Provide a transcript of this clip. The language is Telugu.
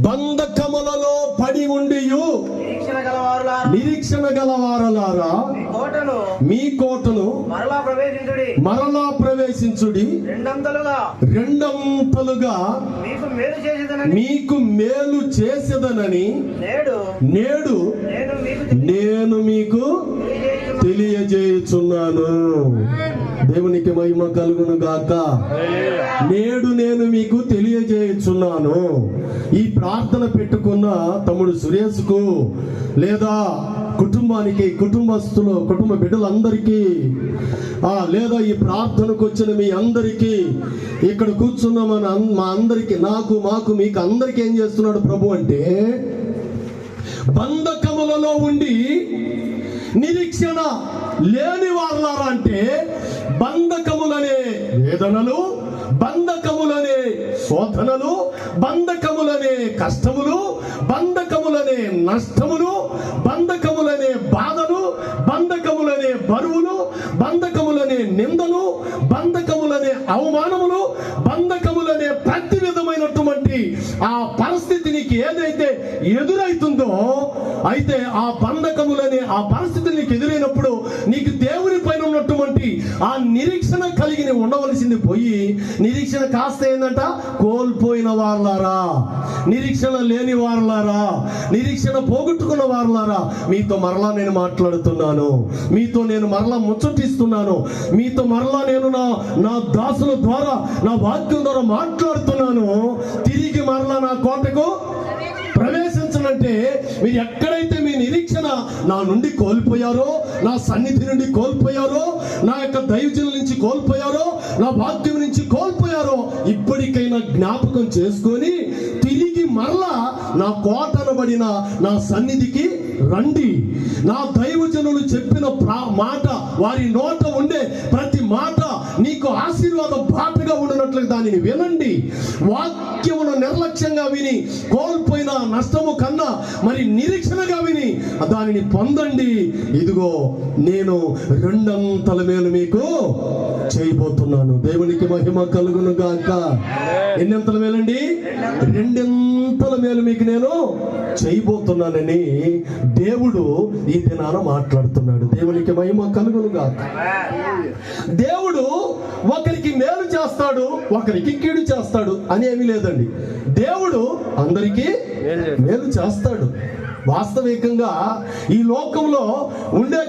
బంధకములలో పడి ఉండియు నిరీక్షణ గలవారలారా మీ కోటను మరలా ప్రవేశించుడి, రెండంతలుగా మీకు మేలు చేసేదనని నేడు నేను మీకు తెలియజేయుచున్నాను. దేవునికి మహిమ కలుగును గాక. నేడు నేను మీకు తెలియజేయుచున్నాను. ఈ ప్రార్థన పెట్టుకున్న తమ్ముడు సురేష్కు లేదా కుటుంబానికి, కుటుంబ బిడ్డలందరికీ, లేదా ఈ ప్రార్థనకు వచ్చిన మీ అందరికీ, ఇక్కడ కూర్చున్న మా అందరికీ, మాకు మీకు అందరికీ ఏం చేస్తున్నాడు ప్రభు అంటే, బంధకములలో ఉండి నిరీక్షణ లేని వాళ్ళారా అంటే, బంధకములనే వేదనలు, బంధకములనే శోధనలు, బంధకములనే కష్టములు, బంధకములనే నష్టములు, బంధకములనే బాధలు, బంధకములనే బరువులు, బంధకములనే నిందలు, బంధకములనే అవమానములు, బంధకములనే ప్రతి విధమైనటువంటి ఆ పరిస్థితి నీకు ఏదైతే ఎదురైతుందో, అయితే ఆ బంధకములనే ఆ పరిస్థితి నీకు ఎదురైనప్పుడు నీకు దేవుని పైన ఉన్నటువంటి ఆ నిరీక్షణ కలిగి ఉండవలసింది పోయి, నిరీక్షణ కాస్త ఏందంట, కోల్పోయిన వారులారా, నిరీక్షణ లేని వారులారా, నిరీక్షణ పోగొట్టుకున్న వారులారా, మీతో మరలా నేను మాట్లాడుతున్నాను, మీతో నేను మరలా ముచ్చటిస్తున్నాను, మీతో మరలా నేను నా దాసుల ద్వారా, నా వాక్యం ద్వారా మాట్లాడుతున్నాను. తిరిగి మరలా నా కోటకు ప్రవేశించనంటే, మీరు ఎక్కడైతే మీ నిరీక్షణ నా నుండి కోల్పోయారో, నా సన్నిధి నుండి కోల్పోయారో, నా యొక్క దైవజనుల నుంచి కోల్పోయారో, నా వాక్యం నుంచి కోల్పోయారో, ఇప్పటికైనా జ్ఞాపకం చేసుకొని తిరిగి మరలా నా కోటనబడిన నా సన్నిధికి రండి. నా దైవజనులు చెప్పిన మాట, వారి నోట ఉండే ప్రతి మాట నీకు ఆశీర్వాద బాటగా ఉండినట్లుగా దానిని వినండి. వాక్యమును నిర్లక్ష్యంగా విని కోల్పోయిన నష్టము కన్నా మరి నిరీక్షణగా విని దానిని పొందండి. ఇదిగో నేను రెండంతల మేలు మీకు చేయబోతున్నాను. దేవునికి మహిమ కలుగును గాక. ఎన్నంతల మేలండి? రెండంతల మేలు మీకు నేను చేయబోతున్నానని దేవుడు ఈ దినాన మాట్లాడుతున్నాడు. దేవునికి మహిమ కలుగును గాక. దేవుడు ఒకరికి మేలు చేస్తాడు, ఒకరికి కీడు చేస్తాడు అని ఏమీ లేదండి. దేవుడు అందరికీ మేలు చేస్తాడు. వాస్తవికంగా ఈ లోకంలో ఉండే